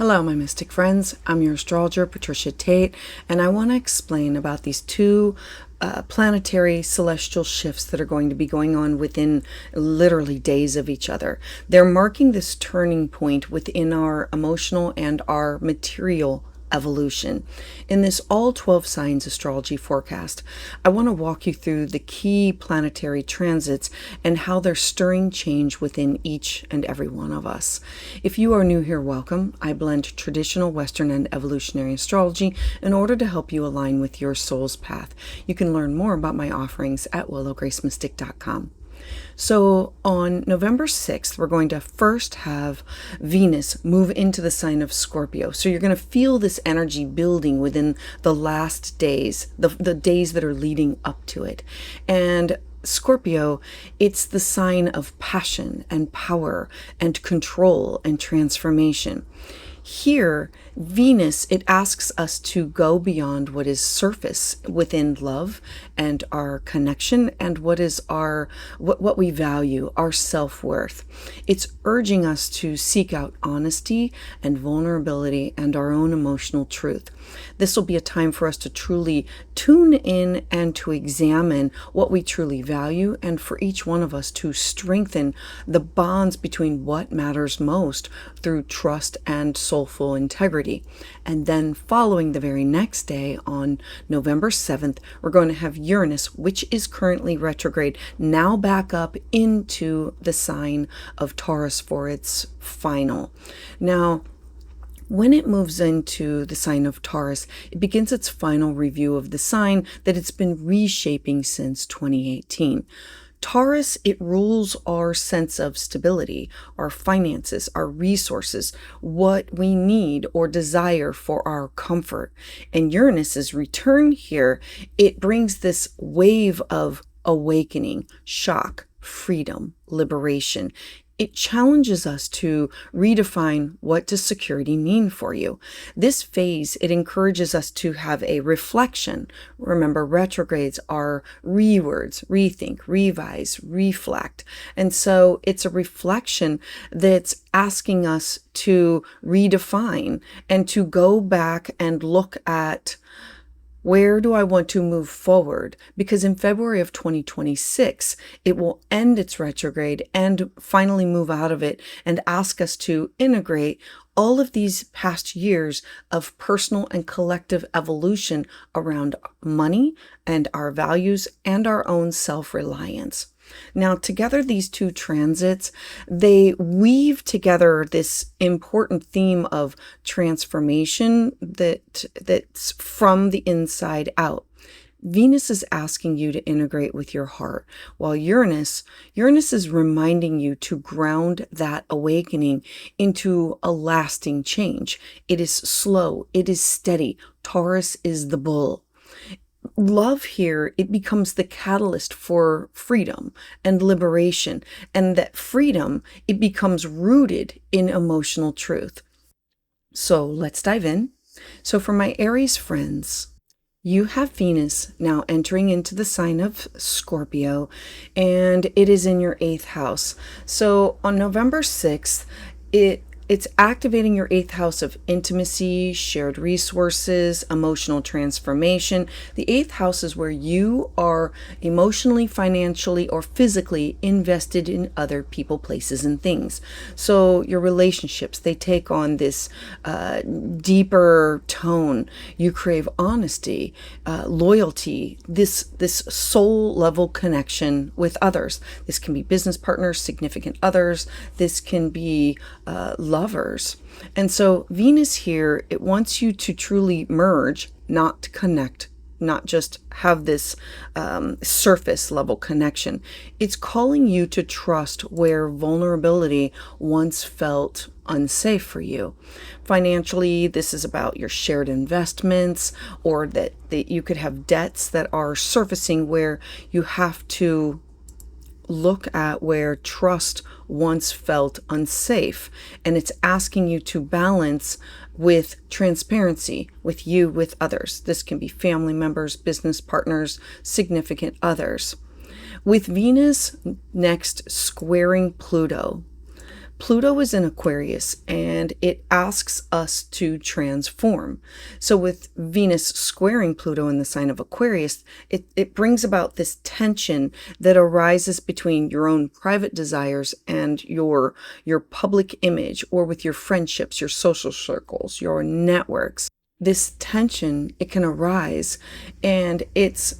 Hello, my mystic friends. I'm your astrologer, Patricia Tate, and I want to explain about these two planetary celestial shifts that are going to be going on within literally days of each other. They're marking this turning point within our emotional and our material evolution. In this all 12 signs astrology forecast, I want to walk you through the key planetary transits and how they're stirring change within each and every one of us. If you are new here, welcome. I blend traditional Western and evolutionary astrology in order to help you align with your soul's path. You can learn more about my offerings at willowgracemystic.com. So on November 6th, we're going to first have Venus move into the sign of Scorpio. So you're going to feel this energy building within the last days, the days that are leading up to it. And Scorpio, it's the sign of passion and power and control and transformation. Here, Venus, it asks us to go beyond what is surface within love and our connection and what is what we value, our self-worth. It's urging us to seek out honesty and vulnerability and our own emotional truth. This will be a time for us to truly tune in and to examine what we truly value, and for each one of us to strengthen the bonds between what matters most through trust and soulful integrity. And then following the very next day on November 7th, we're going to have Uranus, which is currently retrograde, now back up into the sign of Taurus for its final. Now, when it moves into the sign of Taurus, it begins its final review of the sign that it's been reshaping since 2018. Taurus, it rules our sense of stability, our finances, our resources, what we need or desire for our comfort. And Uranus's return here, it brings this wave of awakening, shock, freedom, liberation. It challenges us to redefine what does security mean for you. This phase, it encourages us to have a reflection. Remember, retrogrades are rewords, rethink, revise, reflect. And so it's a reflection that's asking us to redefine and to go back and look at where do I want to move forward? Because in February of 2026, it will end its retrograde and finally move out of it and ask us to integrate all of these past years of personal and collective evolution around money and our values and our own self-reliance. Now, together, these two transits, they weave together this important theme of transformation that's from the inside out. Venus is asking you to integrate with your heart, while Uranus is reminding you to ground that awakening into a lasting change. It is slow, it is steady. Taurus is the bull. Love here, it becomes the catalyst for freedom and liberation, and that freedom, it becomes rooted in emotional truth. So let's dive in. So for my Aries friends, you have Venus now entering into the sign of Scorpio, and it is in your 8th house. So on November 6th, it's activating your 8th house of intimacy, shared resources, emotional transformation. The 8th house is where you are emotionally, financially, or physically invested in other people, places, and things. So your relationships, they take on this deeper tone. You crave honesty, loyalty, this soul level connection with others. This can be business partners, significant others. This can be lovers. And so Venus here, it wants you to truly merge, not connect, not just have this surface level connection. It's calling you to trust where vulnerability once felt unsafe for you. Financially, this is about your shared investments, or that you could have debts that are surfacing where you have to look at where trust once felt unsafe, and it's asking you to balance with transparency with you, with others. This can be family members, business partners, significant others. With Venus next squaring Pluto, Pluto is in Aquarius and it asks us to transform. So with Venus squaring Pluto in the sign of Aquarius, it brings about this tension that arises between your own private desires and your public image, or with your friendships, your social circles, your networks. This tension, it can arise, and it's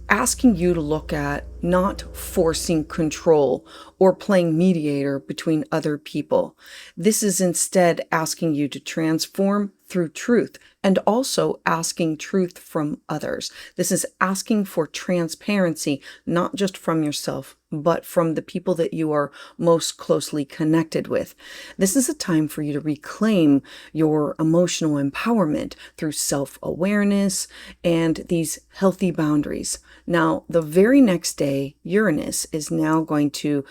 asking you to look at not forcing control or playing mediator between other people. This is instead asking you to transform through truth, and also asking truth from others. This is asking for transparency, not just from yourself, but from the people that you are most closely connected with. This is a time for you to reclaim your emotional empowerment through self-awareness and these healthy boundaries. Now, the very next day, Uranus is now going to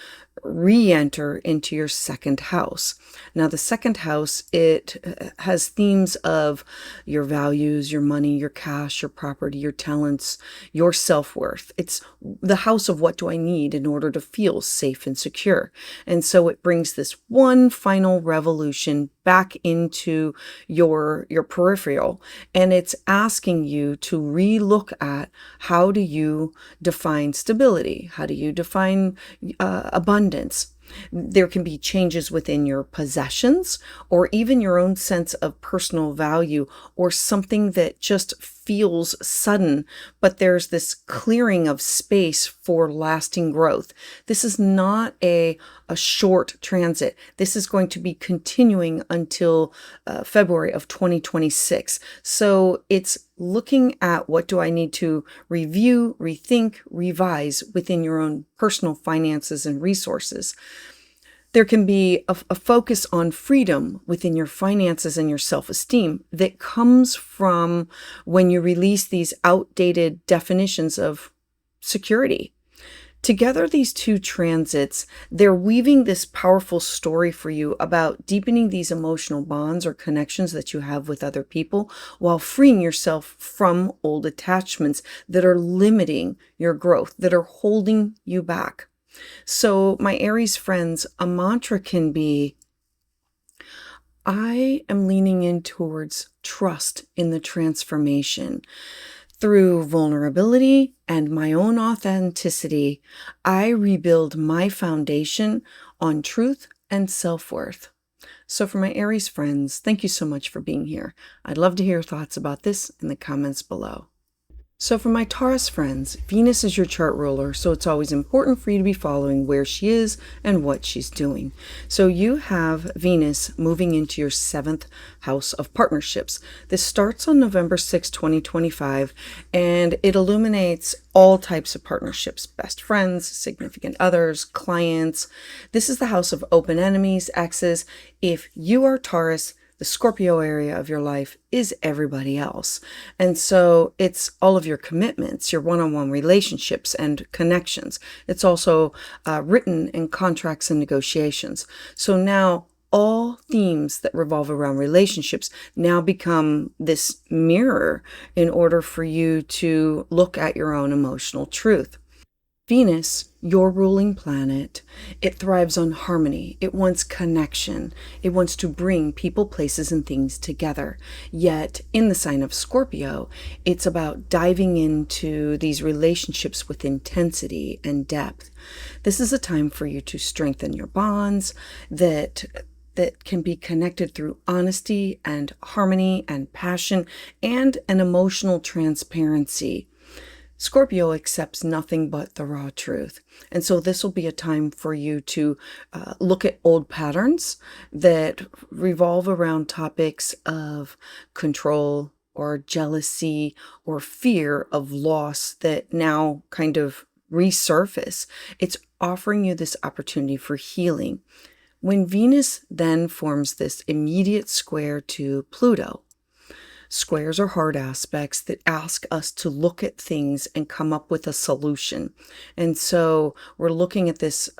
re-enter into your second house. Now, the second house, it has themes of your values, your money, your cash, your property, your talents, your self-worth. It's the house of what do I need in order to feel safe and secure. And so it brings this one final revolution back into your peripheral, and it's asking you to re-look at, how do you define stability? How do you define abundance? There can be changes within your possessions, or even your own sense of personal value, or something that just feels sudden, but there's this clearing of space for lasting growth. This is not a short transit. This is going to be continuing until February of 2026. So it's looking at, what do I need to review, rethink, revise within your own personal finances and resources. There can be a focus on freedom within your finances and your self-esteem that comes from when you release these outdated definitions of security. Together, these two transits, they're weaving this powerful story for you about deepening these emotional bonds or connections that you have with other people, while freeing yourself from old attachments that are limiting your growth, that are holding you back. So my Aries friends, a mantra can be, I am leaning in towards trust in the transformation. Through vulnerability and my own authenticity, I rebuild my foundation on truth and self-worth. So for my Aries friends, thank you so much for being here. I'd love to hear your thoughts about this in the comments below. So for my Taurus friends, Venus is your chart ruler, so it's always important for you to be following where she is and what she's doing. So you have Venus moving into your 7th house of partnerships. This starts on November 6, 2025, and it illuminates all types of partnerships: best friends, significant others, clients. This is the house of open enemies, exes. If you are Taurus, the Scorpio area of your life is everybody else. And so it's all of your commitments, your one-on-one relationships and connections. It's also written in contracts and negotiations. So now all themes that revolve around relationships now become this mirror in order for you to look at your own emotional truth. Venus, your ruling planet, it thrives on harmony. It wants connection. It wants to bring people, places, and things together. Yet, in the sign of Scorpio, it's about diving into these relationships with intensity and depth. This is a time for you to strengthen your bonds that can be connected through honesty and harmony and passion and an emotional transparency. Scorpio accepts nothing but the raw truth. And so this will be a time for you to look at old patterns that revolve around topics of control or jealousy or fear of loss that now kind of resurface. It's offering you this opportunity for healing. When Venus then forms this immediate square to Pluto, squares are hard aspects that ask us to look at things and come up with a solution. And so we're looking at this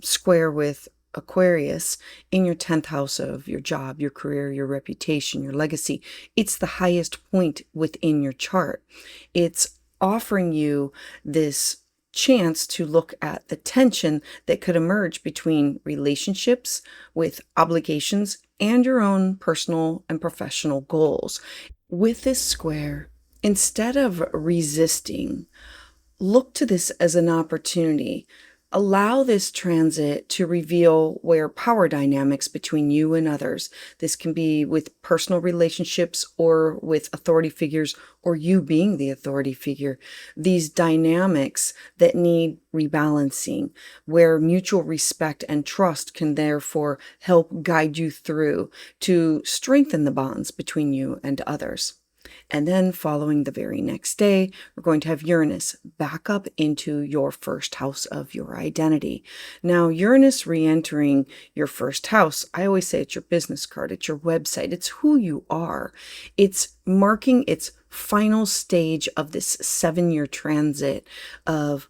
square with Aquarius in your 10th house of your job, your career, your reputation, your legacy. It's the highest point within your chart. It's offering you this chance to look at the tension that could emerge between relationships with obligations and your own personal and professional goals. With this square, instead of resisting, look to this as an opportunity. Allow this transit to reveal where power dynamics between you and others. This can be with personal relationships or with authority figures, or you being the authority figure. These dynamics that need rebalancing, where mutual respect and trust can therefore help guide you through to strengthen the bonds between you and others. And then following the very next day, we're going to have Uranus back up into your first house of your identity. Now, Uranus re-entering your first house, I always say it's your business card, it's your website, it's who you are. It's marking its final stage of this 7-year transit of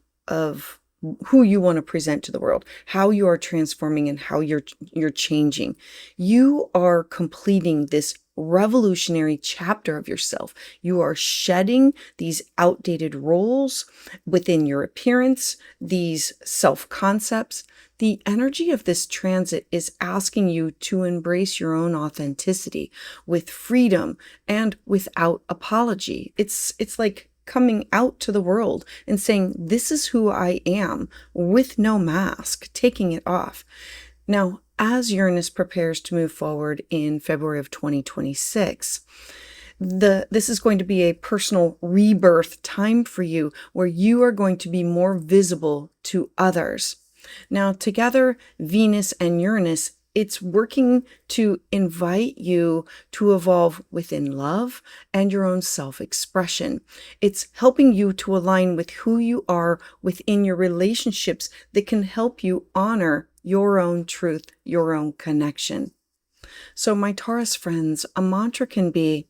who you want to present to the world, how you are transforming and how you're changing. You are completing this revolutionary chapter of yourself. You are shedding these outdated roles within your appearance, these self-concepts. The energy of this transit is asking you to embrace your own authenticity with freedom and without apology. It's like coming out to the world and saying, this is who I am, with no mask, taking it off. Now, as Uranus prepares to move forward in February of 2026, this is going to be a personal rebirth time for you, where you are going to be more visible to others. Now, together, Venus and Uranus, it's working to invite you to evolve within love and your own self-expression. It's helping you to align with who you are within your relationships that can help you honor your own truth, your own connection. So my Taurus friends, a mantra can be,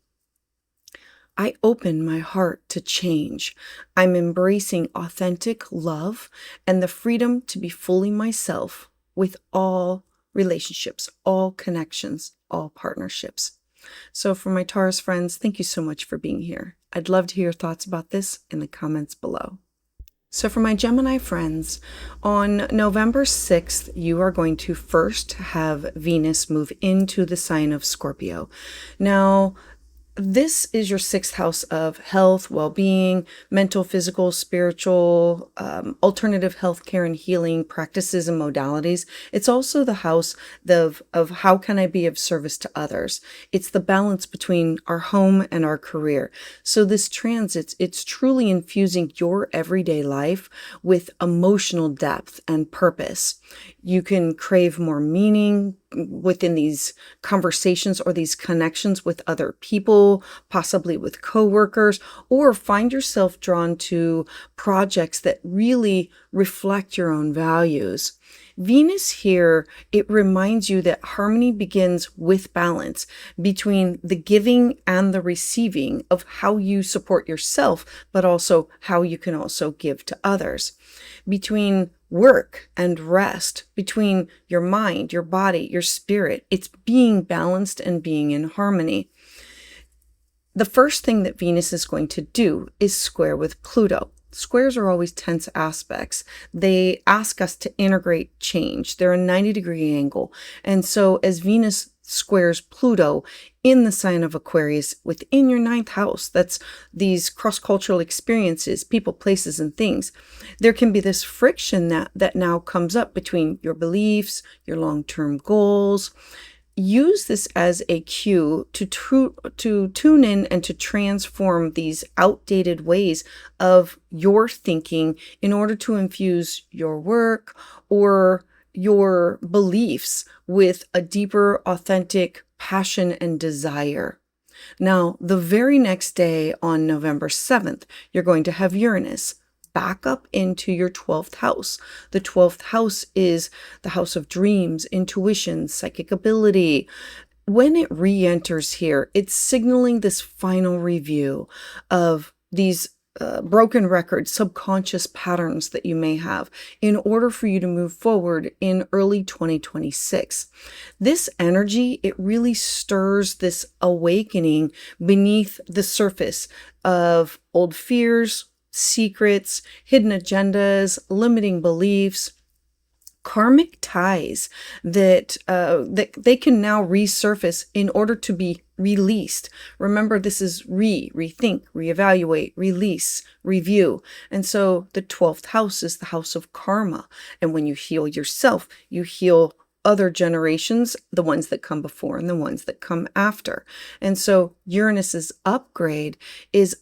I open my heart to change. I'm embracing authentic love and the freedom to be fully myself with all relationships, all connections, all partnerships. So for my Taurus friends, thank you so much for being here. I'd love to hear your thoughts about this in the comments below. So for my Gemini friends, on November 6th, you are going to first have Venus move into the sign of Scorpio. Now, this is your 6th house of health, well-being, mental, physical, spiritual, alternative healthcare and healing practices and modalities. It's also the house of how can I be of service to others. It's the balance between our home and our career. So this transit, it's truly infusing your everyday life with emotional depth and purpose. You can crave more meaning within these conversations or these connections with other people, possibly with coworkers, or find yourself drawn to projects that really reflect your own values. Venus here, it reminds you that harmony begins with balance between the giving and the receiving of how you support yourself, but also how you can also give to others. Between work and rest, between your mind, your body, your spirit, it's being balanced and being in harmony. The first thing that Venus is going to do is square with Pluto. Squares are always tense aspects. They ask us to integrate change. They're a 90-degree angle. And so as Venus squares Pluto in the sign of Aquarius within your 9th house, that's these cross-cultural experiences, people, places, and things, there can be this friction that now comes up between your beliefs, your long-term goals. Use this as a cue to tune in and to transform these outdated ways of your thinking in order to infuse your work or your beliefs with a deeper, authentic passion and desire. Now, the very next day on November 7th, you're going to have Uranus back up into your 12th house. The 12th house is the house of dreams, intuition, psychic ability. When it re-enters here, it's signaling this final review of these broken records, subconscious patterns that you may have in order for you to move forward in early 2026. This energy, it really stirs this awakening beneath the surface of old fears, secrets, hidden agendas, limiting beliefs, karmic ties that they can now resurface in order to be released. Remember, this is rethink, reevaluate, release, review. And so the 12th house is the house of karma. And when you heal yourself, you heal other generations, the ones that come before and the ones that come after. And so Uranus's upgrade is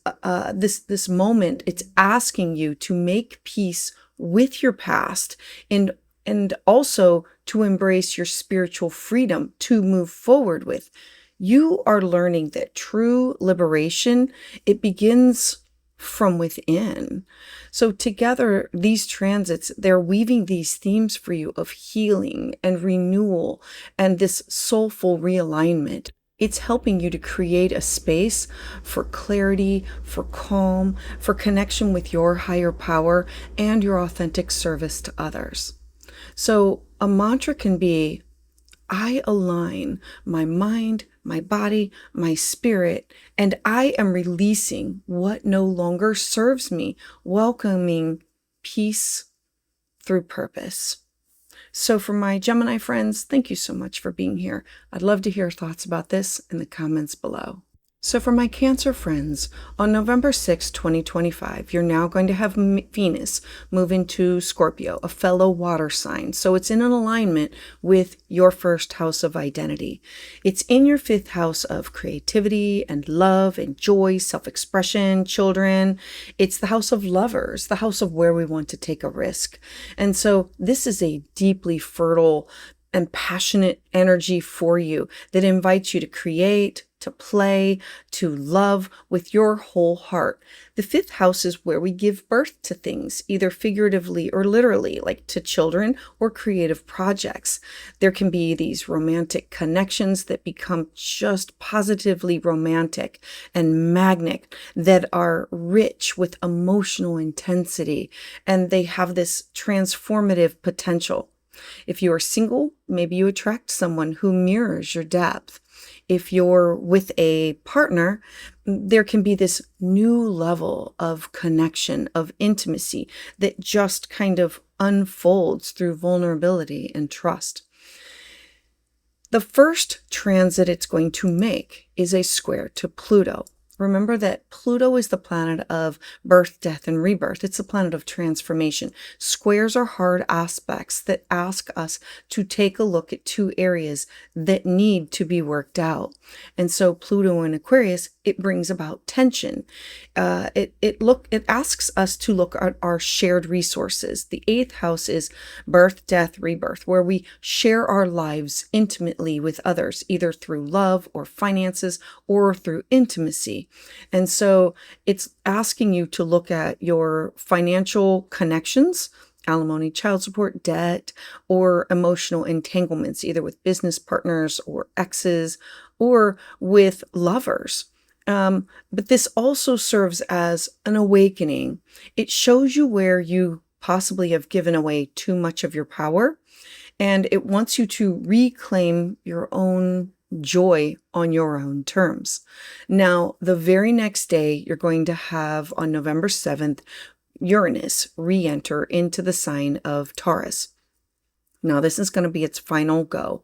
this moment. It's asking you to make peace with your past and also to embrace your spiritual freedom to move forward with. You are learning that true liberation, it begins from within. So together, these transits, they're weaving these themes for you of healing and renewal and this soulful realignment. It's helping you to create a space for clarity, for calm, for connection with your higher power and your authentic service to others. So a mantra can be, I align my mind, my body, my spirit, and I am releasing what no longer serves me, welcoming peace through purpose. So for my Gemini friends, thank you so much for being here. I'd love to hear thoughts about this in the comments below. So for my Cancer friends, on November 6, 2025, you're now going to have Venus move into Scorpio, a fellow water sign. So it's in an alignment with your first house of identity. It's in your fifth house of creativity and love and joy, self-expression, children. It's the house of lovers, the house of where we want to take a risk. And so this is a deeply fertile and passionate energy for you that invites you to create, to play, to love with your whole heart. The fifth house is where we give birth to things, either figuratively or literally, like to children or creative projects. There can be these romantic connections that become just positively romantic and magnetic, that are rich with emotional intensity, and they have this transformative potential. If you are single, maybe you attract someone who mirrors your depth. If you're with a partner, there can be this new level of connection, of intimacy that just kind of unfolds through vulnerability and trust. The first transit it's going to make is a square to Pluto. Remember that Pluto is the planet of birth, death, and rebirth. It's the planet of transformation. Squares are hard aspects that ask us to take a look at two areas that need to be worked out. And so Pluto in Aquarius, it brings about tension. It asks us to look at our shared resources. The eighth house is birth, death, rebirth, where we share our lives intimately with others, either through love or finances or through intimacy. And so it's asking you to look at your financial connections, alimony, child support, debt, or emotional entanglements, either with business partners or exes or with lovers. But this also serves as an awakening. It shows you where you possibly have given away too much of your power, and it wants you to reclaim your own joy on your own terms. Now, the very next day, you're going to have, on November 7th, Uranus re-enter into the sign of Taurus. Now, this is going to be its final go.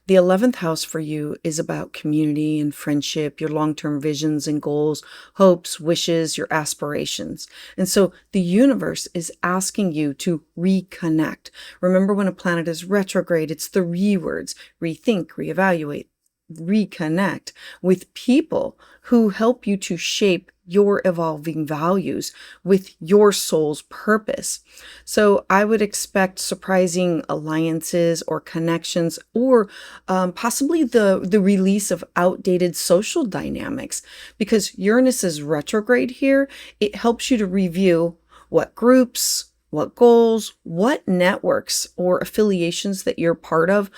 The 11th house for you is about community and friendship, your long-term visions and goals, hopes, wishes, your aspirations. And so the universe is asking you to reconnect. Remember, when a planet is retrograde, it's the re-words: rethink, reevaluate, reconnect with people who help you to shape your evolving values with your soul's purpose. So I would expect surprising alliances or connections, or possibly the release of outdated social dynamics, because Uranus is retrograde here. It helps you to review what groups, what goals, what networks or affiliations that you're part of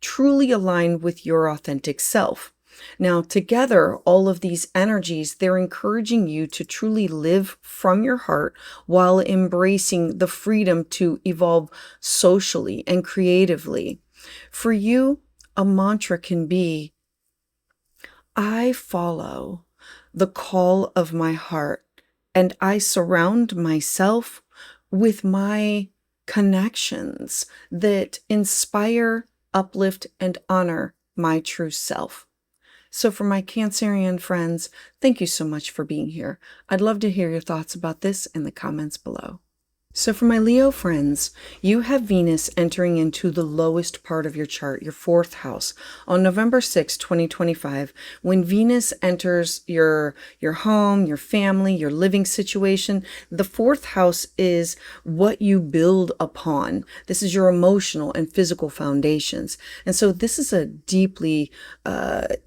truly align with your authentic self. Now, together, all of these energies, they're encouraging you to truly live from your heart while embracing the freedom to evolve socially and creatively. For you, a mantra can be, I follow the call of my heart and I surround myself with my connections that inspire, uplift, and honor my true self. So for my Cancerian friends, thank you so much for being here. I'd love to hear your thoughts about this in the comments below. So for my Leo friends, you have Venus entering into the lowest part of your chart, your 4th house, on November 6, 2025. When Venus enters your home, your family, your living situation, the 4th house is what you build upon. This is your emotional and physical foundations. And so this is a deeply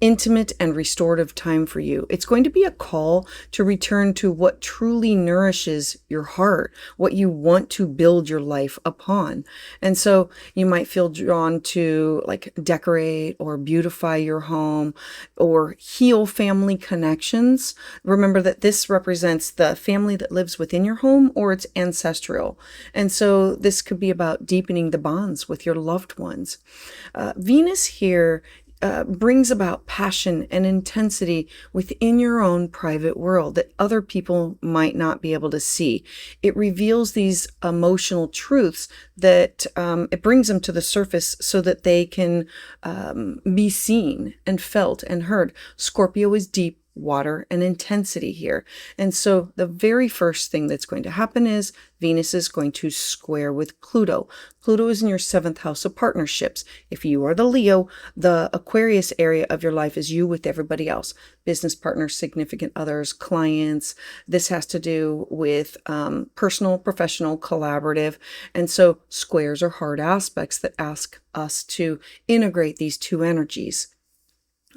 intimate and restorative time for you. It's going to be a call to return to what truly nourishes your heart, what you want to build your life upon. And so you might feel drawn to like decorate or beautify your home or heal family connections. Remember that this represents the family that lives within your home or it's ancestral. And so this could be about deepening the bonds with your loved ones. Venus here brings about passion and intensity within your own private world that other people might not be able to see. It reveals these emotional truths that it brings them to the surface so that they can be seen and felt and heard. Scorpio is deep water and intensity here. And so the very first thing that's going to happen is Venus is going to square with Pluto. Pluto is in your 7th house of partnerships. If you are the Leo, the Aquarius area of your life is you with everybody else. Business partners, significant others, clients. This has to do with personal, professional, collaborative. And so squares are hard aspects that ask us to integrate these two energies.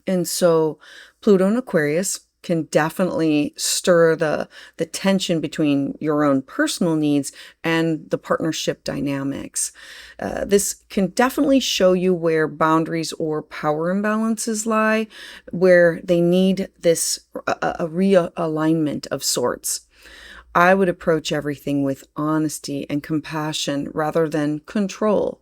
And so Pluto and Aquarius can definitely stir the tension between your own personal needs and the partnership dynamics. This can definitely show you where boundaries or power imbalances lie, where they need this a realignment of sorts. I would approach everything with honesty and compassion rather than control.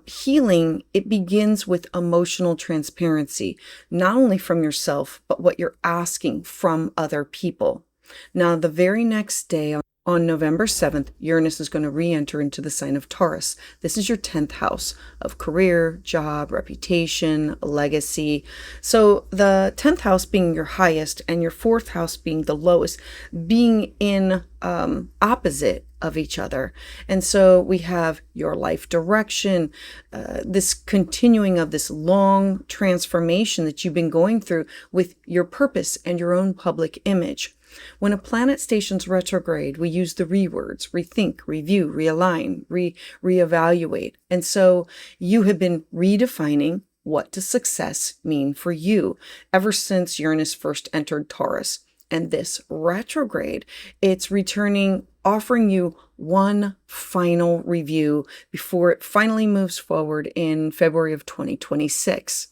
Healing, it begins with emotional transparency, not only from yourself, but what you're asking from other people. Now, the very next day, on November 7th, Uranus is going to re-enter into the sign of Taurus. This is your 10th house of career, job, reputation, legacy. So the 10th house being your highest and your 4th house being the lowest, being in opposite of each other. And so we have your life direction, this continuing of this long transformation that you've been going through with your purpose and your own public image. When a planet stations retrograde, we use the words, rethink, review, realign, reevaluate. And so you have been redefining what does success mean for you ever since Uranus first entered Taurus. And this retrograde, it's returning, offering you one final review before it finally moves forward in February of 2026.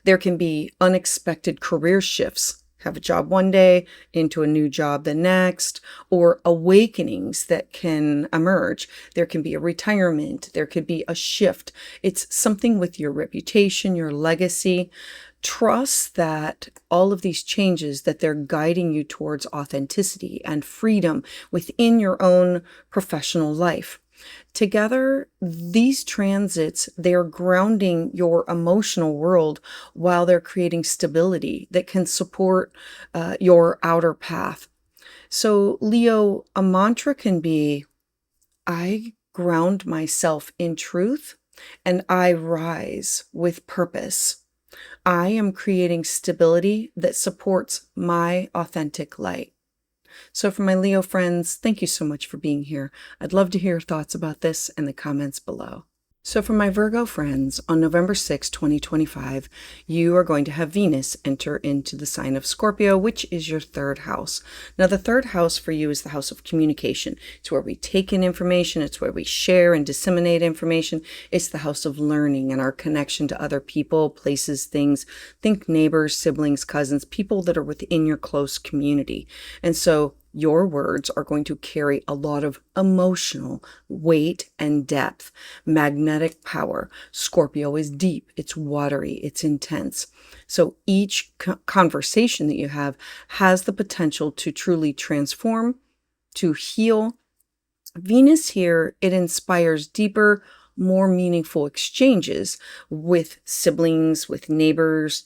There can be unexpected career shifts. Have a job one day, into a new job the next, or awakenings that can emerge. There can be a retirement. There could be a shift. It's something with your reputation, your legacy. Trust that all of these changes, that they're guiding you towards authenticity and freedom within your own professional life. Together, these transits, they're grounding your emotional world while they're creating stability that can support your outer path. So, Leo, a mantra can be, I ground myself in truth and I rise with purpose. I am creating stability that supports my authentic light. So for my Leo friends, thank you so much for being here. I'd love to hear your thoughts about this in the comments below. So for my Virgo friends, on November 6, 2025, you are going to have Venus enter into the sign of Scorpio, which is your 3rd house. Now, the 3rd house for you is the house of communication. It's where we take in information. It's where we share and disseminate information. It's the house of learning and our connection to other people, places, things. Think neighbors, siblings, cousins, people that are within your close community. And so your words are going to carry a lot of emotional weight and depth, magnetic power. Scorpio is deep, it's watery, it's intense. So each conversation that you have has the potential to truly transform, to heal. Venus here, it inspires deeper, more meaningful exchanges with siblings, with neighbors,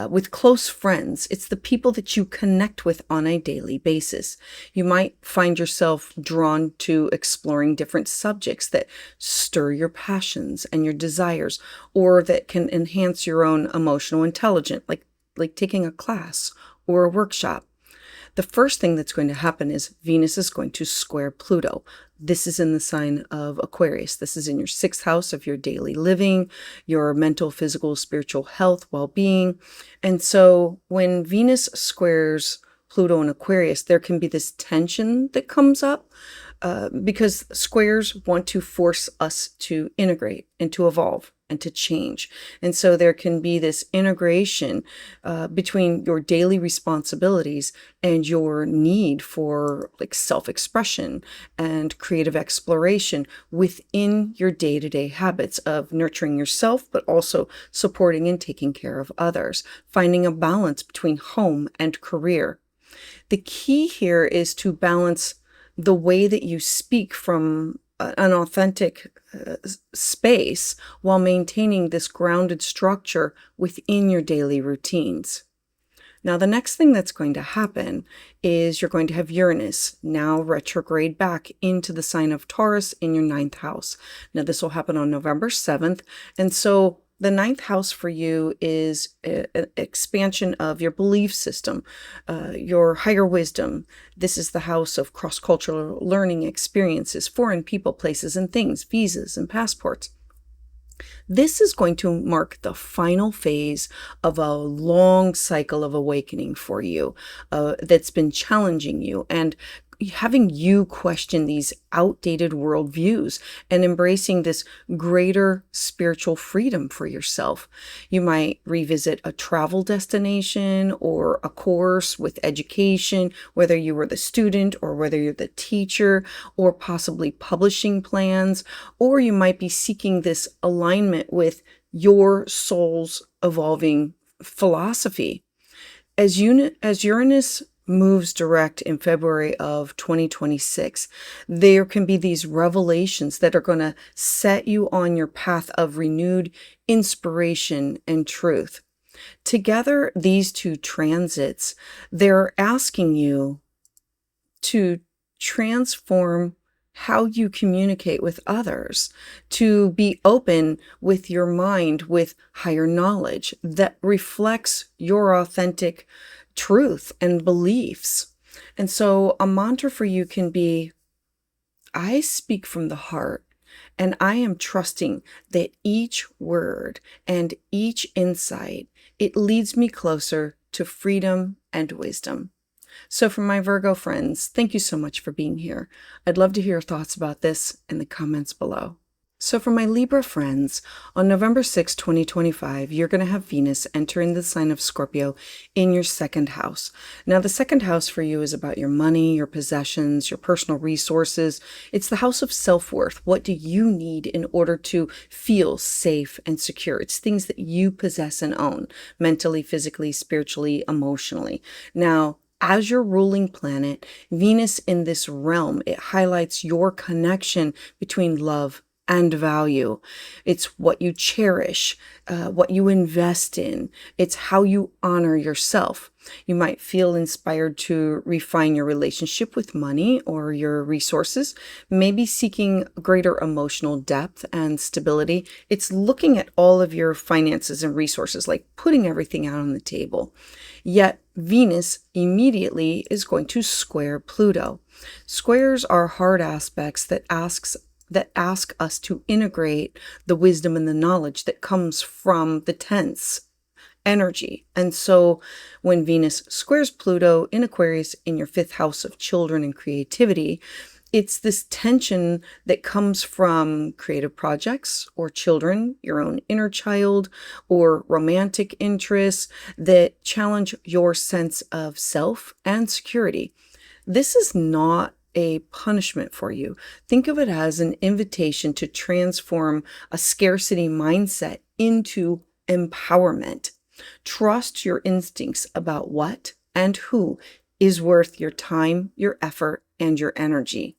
with close friends. It's the people that you connect with on a daily basis. You might find yourself drawn to exploring different subjects that stir your passions and your desires, or that can enhance your own emotional intelligence, like taking a class or a workshop. The first thing that's going to happen is Venus is going to square Pluto. This is in the sign of Aquarius. This is in your 6th house of your daily living, your mental, physical, spiritual health, well-being. And so when Venus squares Pluto in Aquarius, there can be this tension that comes up because squares want to force us to integrate and to evolve and to change. And so there can be this integration between your daily responsibilities and your need for like self-expression and creative exploration within your day-to-day habits of nurturing yourself, but also supporting and taking care of others, finding a balance between home and career. The key here is to balance the way that you speak from an authentic space while maintaining this grounded structure within your daily routines. Now, the next thing that's going to happen is you're going to have Uranus now retrograde back into the sign of Taurus in your 9th house. Now, this will happen on November 7th. And so the 9th house for you is an expansion of your belief system, your higher wisdom. This is the house of cross-cultural learning experiences, foreign people, places, and things, visas and passports. This is going to mark the final phase of a long cycle of awakening for you that's been challenging you and having you question these outdated worldviews and embracing this greater spiritual freedom for yourself. You might revisit a travel destination or a course with education, whether you were the student or whether you're the teacher, or possibly publishing plans, or you might be seeking this alignment with your soul's evolving philosophy. As Uranus moves direct in February of 2026, there can be these revelations that are going to set you on your path of renewed inspiration and truth. Together, these two transits, they're asking you to transform how you communicate with others, to be open with your mind with higher knowledge that reflects your authentic truth and beliefs. And so a mantra for you can be, I speak from the heart, and I am trusting that each word and each insight, it leads me closer to freedom and wisdom. So for my Virgo friends, thank you so much for being here. I'd love to hear your thoughts about this in the comments below. So for my Libra friends, on November 6, 2025, you're going to have Venus enter in the sign of Scorpio in your 2nd house. Now, the 2nd house for you is about your money, your possessions, your personal resources. It's the house of self-worth. What do you need in order to feel safe and secure? It's things that you possess and own, mentally, physically, spiritually, emotionally. Now, as your ruling planet, Venus in this realm, it highlights your connection between love and value. It's what you cherish, what you invest in. It's how you honor yourself. You might feel inspired to refine your relationship with money or your resources, maybe seeking greater emotional depth and stability. It's looking at all of your finances and resources, like putting everything out on the table. Yet Venus immediately is going to square Pluto. Squares are hard aspects that ask us to integrate the wisdom and the knowledge that comes from the tense energy. And so when Venus squares Pluto in Aquarius in your 5th house of children and creativity, it's this tension that comes from creative projects or children, your own inner child, or romantic interests that challenge your sense of self and security. This is not a punishment for you. Think of it as an invitation to transform a scarcity mindset into empowerment. Trust your instincts about what and who is worth your time, your effort, and your energy.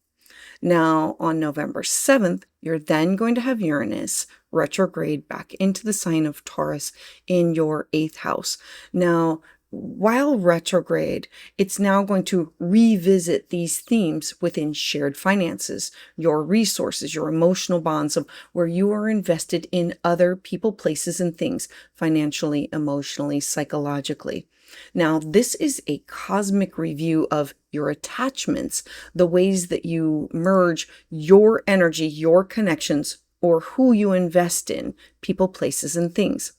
Now, on November 7th, you're then going to have Uranus retrograde back into the sign of Taurus in your 8th house. Now, while retrograde, it's now going to revisit these themes within shared finances, your resources, your emotional bonds of where you are invested in other people, places, and things, financially, emotionally, psychologically. Now, this is a cosmic review of your attachments, the ways that you merge your energy, your connections, or who you invest in, people, places, and things.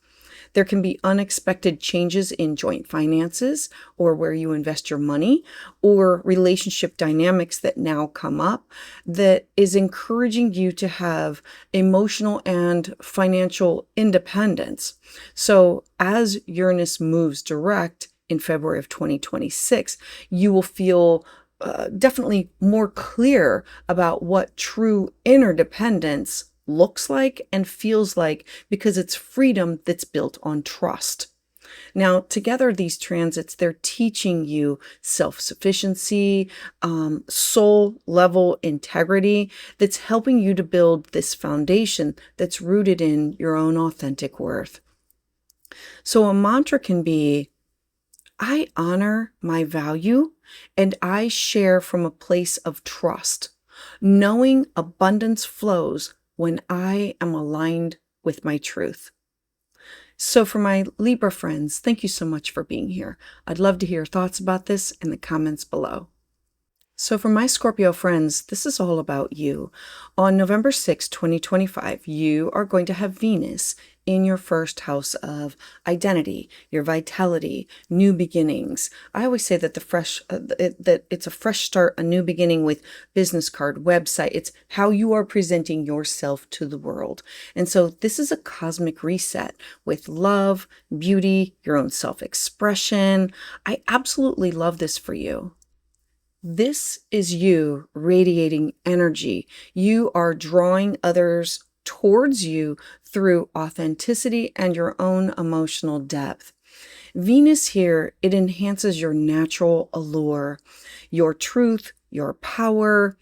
There can be unexpected changes in joint finances or where you invest your money, or relationship dynamics that now come up that is encouraging you to have emotional and financial independence. So as Uranus moves direct in February of 2026, you will feel definitely more clear about what true interdependence looks like and feels like, because it's freedom that's built on trust. Now, together, these transits, they're teaching you self-sufficiency, soul level integrity that's helping you to build this foundation that's rooted in your own authentic worth. So a mantra can be, I honor my value and I share from a place of trust, knowing abundance flows when I am aligned with my truth. So for my Libra friends, thank you so much for being here. I'd love to hear your thoughts about this in the comments below. So for my Scorpio friends, this is all about you. On November 6, 2025, you are going to have Venus in your first house of identity, your vitality, new beginnings. I always say that that it's a fresh start, a new beginning with business card, website. It's how you are presenting yourself to the world. And so this is a cosmic reset with love, beauty, your own self-expression. I absolutely love this for you. This is you radiating energy. You are drawing others towards you through authenticity and your own emotional depth. Venus here, it enhances your natural allure, your truth, your power.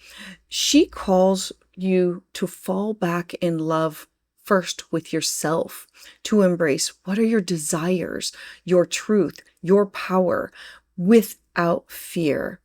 She calls you to fall back in love first with yourself, to embrace what are your desires, your truth, your power, without fear.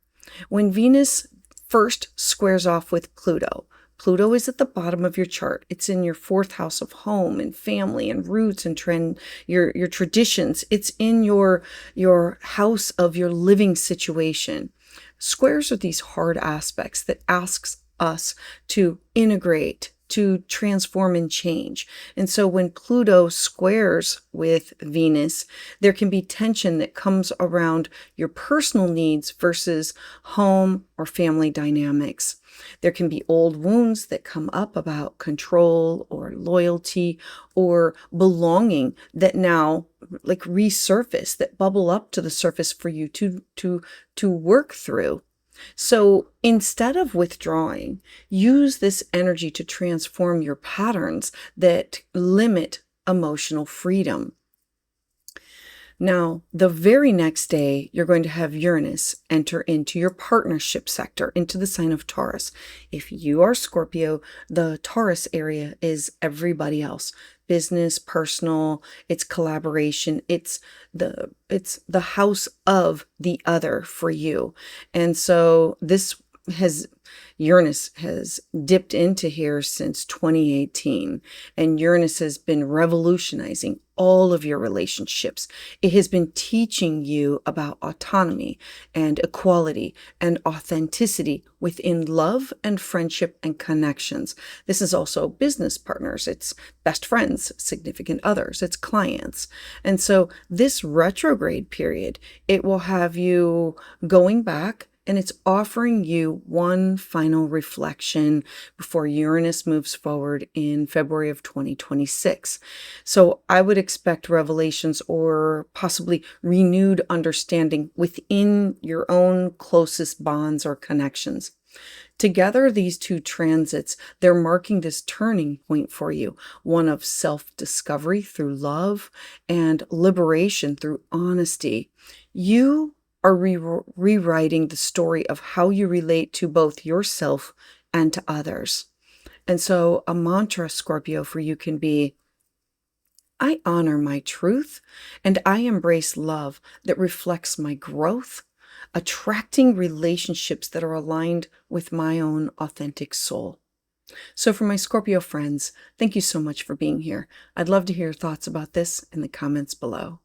When Venus first squares off with Pluto, Pluto is at the bottom of your chart. It's in your 4th house of home and family and roots and your traditions. It's in your house of your living situation. Squares are these hard aspects that asks us to integrate, to transform and change. And so when Pluto squares with Venus, there can be tension that comes around your personal needs versus home or family dynamics. There can be old wounds that come up about control or loyalty or belonging that now like resurface, that bubble up to the surface for you to work through. So instead of withdrawing, use this energy to transform your patterns that limit emotional freedom. Now, the very next day, you're going to have Uranus enter into your partnership sector, into the sign of Taurus. If you are Scorpio, the Taurus area is everybody else. Business, personal, it's collaboration, it's the house of the other for you. And so Uranus has dipped into here since 2018, and Uranus has been revolutionizing all of your relationships. It has been teaching you about autonomy and equality and authenticity within love and friendship and connections. This is also business partners, it's best friends, significant others, it's clients. And so this retrograde period, it will have you going back and it's offering you one final reflection before Uranus moves forward in February of 2026. So I would expect revelations or possibly renewed understanding within your own closest bonds or connections. Together, these two transits, they're marking this turning point for you, one of self-discovery through love and liberation through honesty. You are rewriting the story of how you relate to both yourself and to others. And so a mantra, Scorpio, for you can be, I honor my truth and I embrace love that reflects my growth, attracting relationships that are aligned with my own authentic soul. So for my Scorpio friends, thank you so much for being here. I'd love to hear your thoughts about this in the comments below.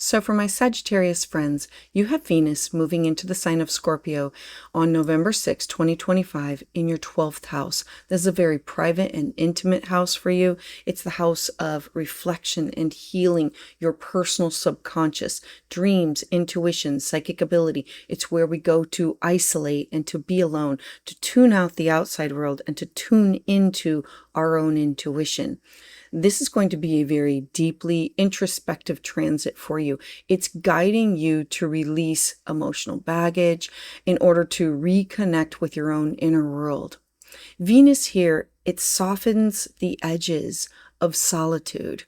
So for my Sagittarius friends, you have Venus moving into the sign of Scorpio on November 6, 2025 in your 12th house. This is a very private and intimate house for you. It's the house of reflection and healing, your personal subconscious, dreams, intuition, psychic ability. It's where we go to isolate and to be alone, to tune out the outside world and to tune into our own intuition. This is going to be a very deeply introspective transit for you. It's guiding you to release emotional baggage in order to reconnect with your own inner world. Venus here, it softens the edges of solitude.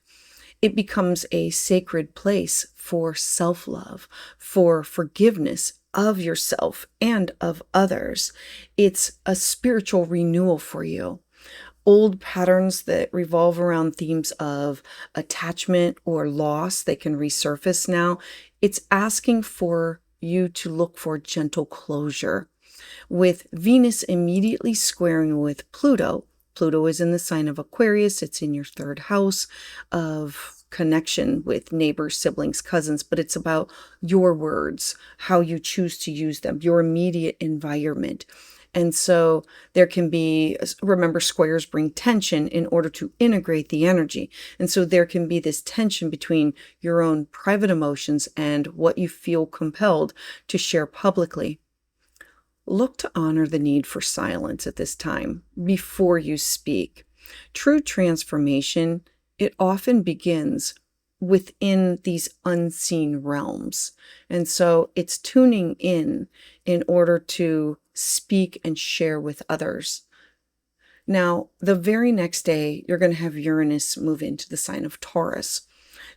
It becomes a sacred place for self-love, for forgiveness of yourself and of others. It's a spiritual renewal for you. Old patterns that revolve around themes of attachment or loss, they can resurface now. It's asking for you to look for gentle closure. With Venus immediately squaring with Pluto, Pluto is in the sign of Aquarius. It's in your third house of connection with neighbors, siblings, cousins, but it's about your words, how you choose to use them, your immediate environment. And so there can be, remember, squares bring tension in order to integrate the energy. And so there can be this tension between your own private emotions and what you feel compelled to share publicly. Look to honor the need for silence at this time before you speak. True transformation, it often begins within these unseen realms. And so it's tuning in order to speak and share with others. Now, the very next day, you're going to have Uranus move into the sign of Taurus.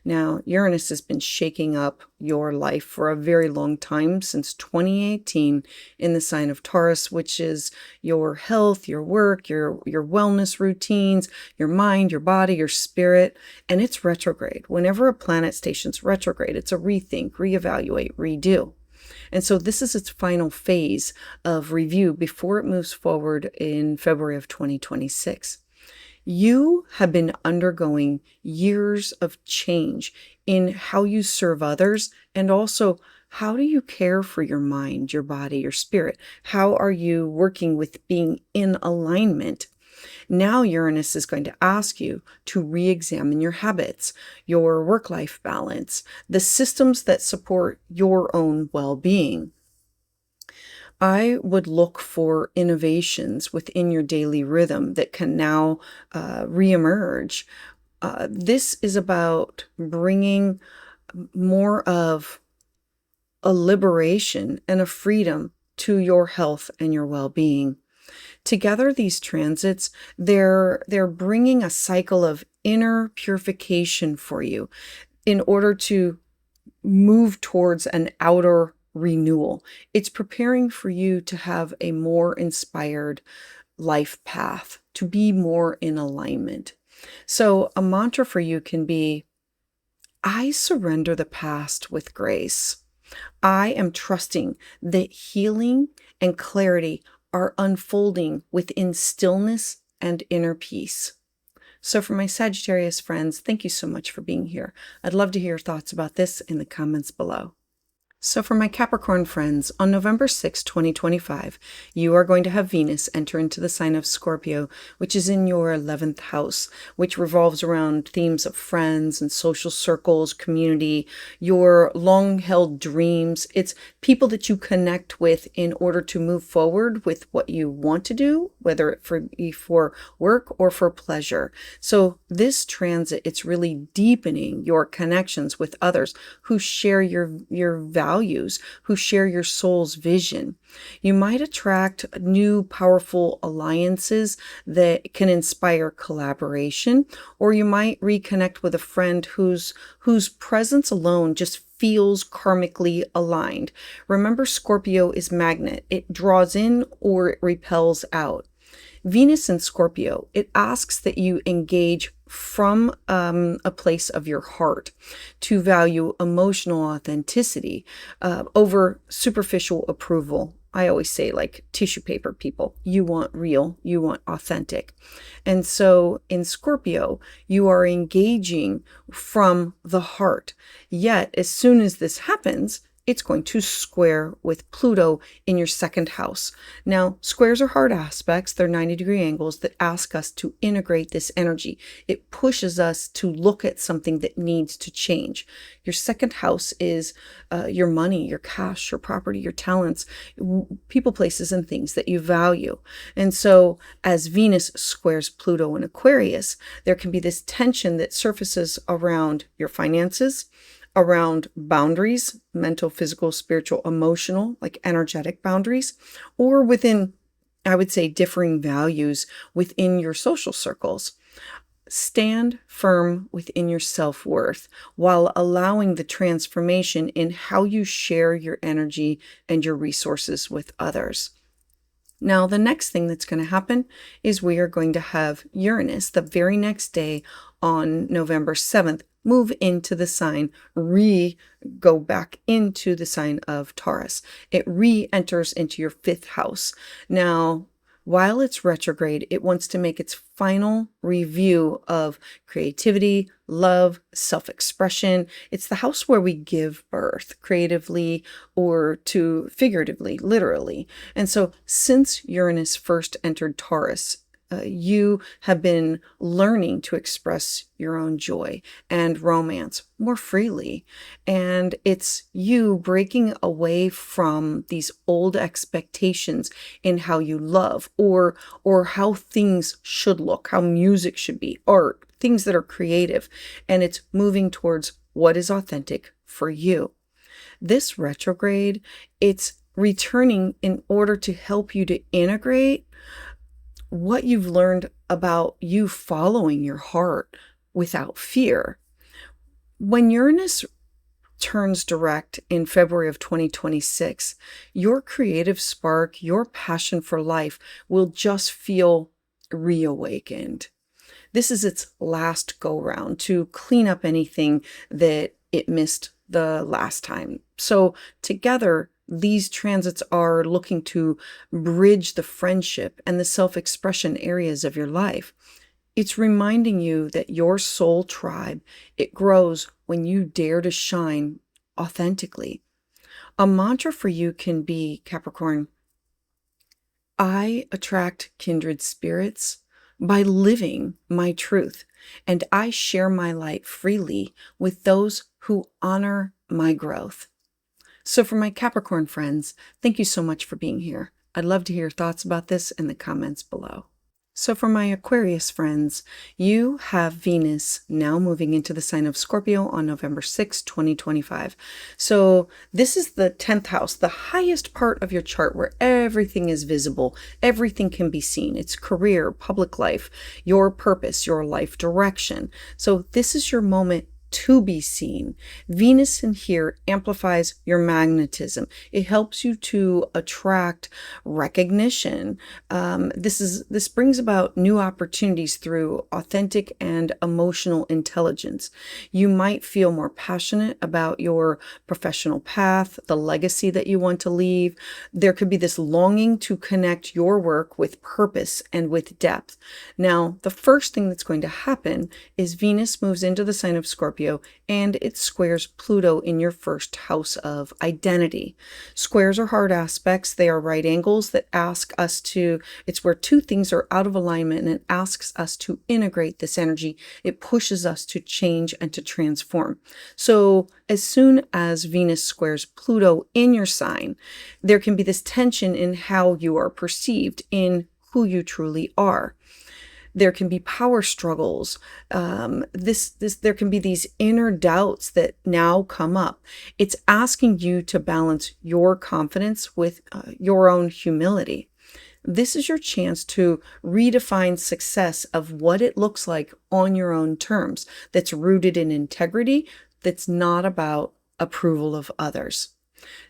Now, Uranus has been shaking up your life for a very long time, since 2018, in the sign of Taurus, which is your health, your work, your wellness routines, your mind, your body, your spirit, and it's retrograde. Whenever a planet stations retrograde, it's a rethink, reevaluate, redo. And so this is its final phase of review before it moves forward in February of 2026. You have been undergoing years of change in how you serve others, and also how do you care for your mind, your body, your spirit? How are you working with being in alignment? Now Uranus is going to ask you to re-examine your habits, your work-life balance, the systems that support your own well-being. I would look for innovations within your daily rhythm that can now reemerge. This is about bringing more of a liberation and a freedom to your health and your well-being. Together, these transits, they're bringing a cycle of inner purification for you in order to move towards an outer renewal. It's preparing for you to have a more inspired life path, to be more in alignment. So a mantra for you can be, I surrender the past with grace. I am trusting that healing and clarity are unfolding within stillness and inner peace. So for my Sagittarius friends, thank you so much for being here. I'd love to hear your thoughts about this in the comments below. So for my Capricorn friends, on November 6, 2025, you are going to have Venus enter into the sign of Scorpio, which is in your 11th house, which revolves around themes of friends and social circles, community, your long-held dreams. It's people that you connect with in order to move forward with what you want to do, whether it be for work or for pleasure. So this transit, it's really deepening your connections with others who share your values, who share your soul's vision. You might attract new powerful alliances that can inspire collaboration, or you might reconnect with a friend whose presence alone just feels karmically aligned. Remember, Scorpio is magnet. It draws in or it repels out. Venus in Scorpio, it asks that you engage from a place of your heart to value emotional authenticity over superficial approval. I always say, like tissue paper people, you want real, you want authentic. And so in Scorpio, you are engaging from the heart. Yet, as soon as this happens, it's going to square with Pluto in your second house. Now, squares are hard aspects. They're 90-degree angles that ask us to integrate this energy. It pushes us to look at something that needs to change. Your second house is your money, your cash, your property, your talents, people, places, and things that you value. And so as Venus squares Pluto in Aquarius, there can be this tension that surfaces around your finances, around boundaries, mental, physical, spiritual, emotional, like energetic boundaries, or within, I would say, differing values within your social circles. Stand firm within your self-worth while allowing the transformation in how you share your energy and your resources with others. Now, the next thing that's going to happen is we are going to have Uranus the very next day on November 7th move into the sign, go back into the sign of Taurus. It re-enters into your 5th house. Now, while it's retrograde, it wants to make its final review of creativity, love, self-expression. It's the house where we give birth creatively or to figuratively, literally. And so since Uranus first entered Taurus, you have been learning to express your own joy and romance more freely. And it's you breaking away from these old expectations in how you love or how things should look, how music should be, art, things that are creative. And it's moving towards what is authentic for you. This retrograde, it's returning in order to help you to integrate what you've learned about you following your heart without fear. When Uranus turns direct in February of 2026, your creative spark, your passion for life will just feel reawakened. This is its last go round to clean up anything that it missed the last time. So together, these transits are looking to bridge the friendship and the self-expression areas of your life. It's reminding you that your soul tribe, it grows when you dare to shine authentically. A mantra for you can be, Capricorn, I attract kindred spirits by living my truth, and I share my light freely with those who honor my growth. So for my Capricorn friends, thank you so much for being here. I'd love to hear your thoughts about this in the comments below. So for my Aquarius friends, you have Venus now moving into the sign of Scorpio on November 6, 2025. So this is the 10th house, the highest part of your chart where everything is visible, everything can be seen. It's career, public life, your purpose, your life direction. So this is your moment to be seen. Venus in here amplifies your magnetism. It helps you to attract recognition. This brings about new opportunities through authentic and emotional intelligence. You might feel more passionate about your professional path, the legacy that you want to leave. There could be this longing to connect your work with purpose and with depth. Now, the first thing that's going to happen is Venus moves into the sign of Scorpio Scorpio, and it squares Pluto in your first house of identity. Squares are hard aspects. They are right angles that ask us to, it's where two things are out of alignment, and it asks us to integrate this energy. It pushes us to change and to transform. So as soon as Venus squares Pluto in your sign, there can be this tension in how you are perceived, in who you truly are. There can be power struggles. There can be these inner doubts that now come up. It's asking you to balance your confidence with your own humility. This is your chance to redefine success of what it looks like on your own terms, that's rooted in integrity, that's not about approval of others.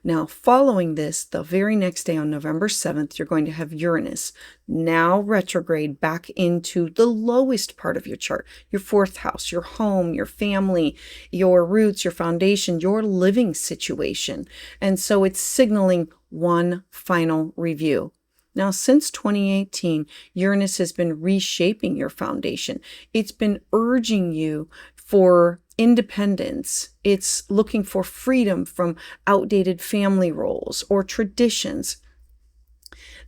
Now, following this, the very next day on November 7th, you're going to have Uranus now retrograde back into the lowest part of your chart, your fourth house, your home, your family, your roots, your foundation, your living situation. And so it's signaling one final review. Now, since 2018, Uranus has been reshaping your foundation. It's been urging you for independence. It's looking for freedom from outdated family roles or traditions.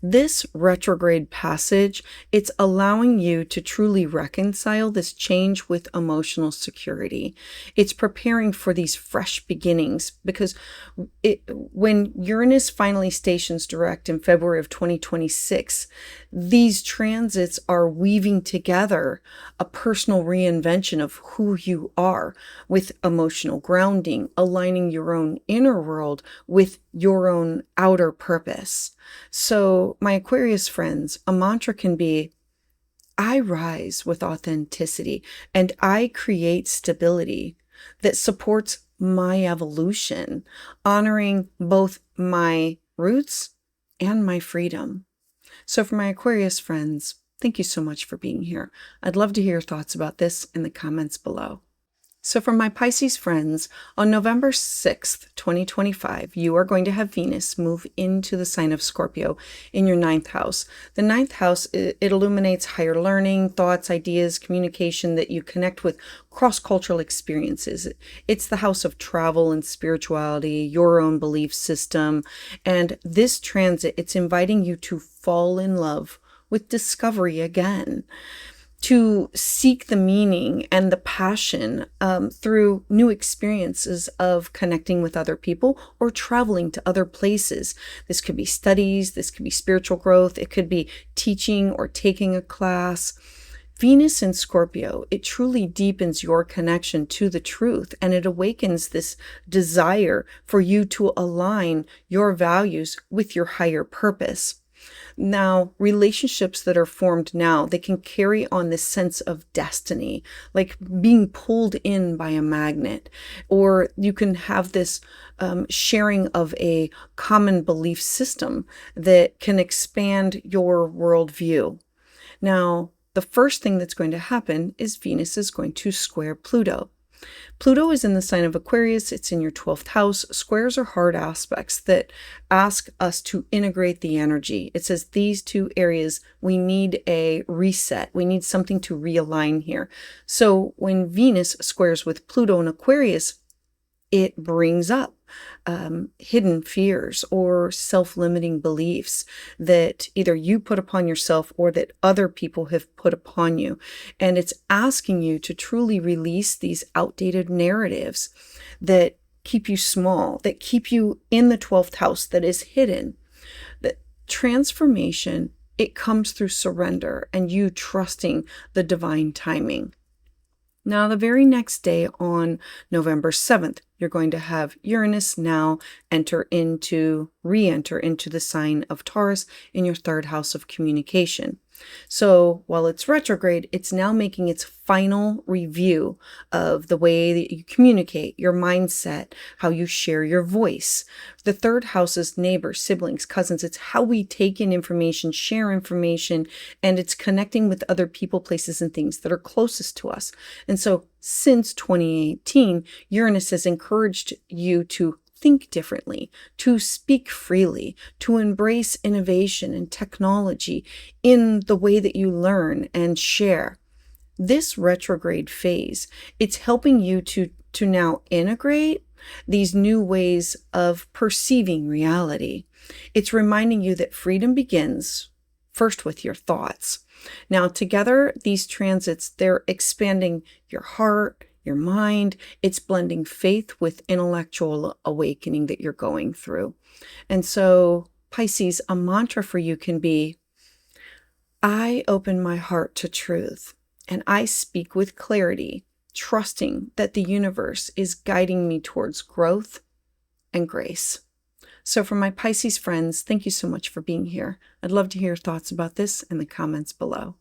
This retrograde passage, it's allowing you to truly reconcile this change with emotional security. It's preparing for these fresh beginnings, because when Uranus finally stations direct in February of 2026, these transits are weaving together a personal reinvention of who you are, with emotional grounding, aligning your own inner world with your own outer purpose. So, my Aquarius friends, a mantra can be, I rise with authenticity and I create stability that supports my evolution, honoring both my roots and my freedom. So for my Aquarius friends, thank you so much for being here. I'd love to hear your thoughts about this in the comments below. So for my Pisces friends, on November 6th, 2025, you are going to have Venus move into the sign of Scorpio in your ninth house. The ninth house, it illuminates higher learning, thoughts, ideas, communication, that you connect with cross-cultural experiences. It's the house of travel and spirituality, your own belief system. And this transit, it's inviting you to fall in love with discovery again, to seek the meaning and the passion through new experiences of connecting with other people or traveling to other places. This could be studies, this could be spiritual growth, it could be teaching or taking a class. Venus in Scorpio, it truly deepens your connection to the truth, and it awakens this desire for you to align your values with your higher purpose. Now, relationships that are formed now, they can carry on this sense of destiny, like being pulled in by a magnet, or you can have this sharing of a common belief system that can expand your worldview. Now, the first thing that's going to happen is Venus is going to square Pluto. Pluto is in the sign of Aquarius. It's in your 12th house. Squares are hard aspects that ask us to integrate the energy. It says these two areas, we need a reset. We need something to realign here. So when Venus squares with Pluto in Aquarius, it brings up hidden fears or self-limiting beliefs that either you put upon yourself or that other people have put upon you. And it's asking you to truly release these outdated narratives that keep you small, that keep you in the 12th house, that is hidden. That transformation, it comes through surrender and you trusting the divine timing. Now, the very next day on November 7th, you're going to have Uranus now re-enter into the sign of Taurus in your third house of communication. So while it's retrograde, it's now making its final review of the way that you communicate, your mindset, how you share your voice. The third house is neighbors, siblings, cousins. It's how we take in information, share information, and it's connecting with other people, places, and things that are closest to us. And so since 2018, Uranus has encouraged you to think differently, to speak freely, to embrace innovation and technology in the way that you learn and share. This retrograde phase, it's helping you to to now integrate these new ways of perceiving reality. It's reminding you that freedom begins first with your thoughts. Now, together, these transits, they're expanding your heart, your mind. It's blending faith with intellectual awakening that you're going through. And so, Pisces, a mantra for you can be, I open my heart to truth, and I speak with clarity, trusting that the universe is guiding me towards growth and grace. So for my Pisces friends, thank you so much for being here. I'd love to hear your thoughts about this in the comments below.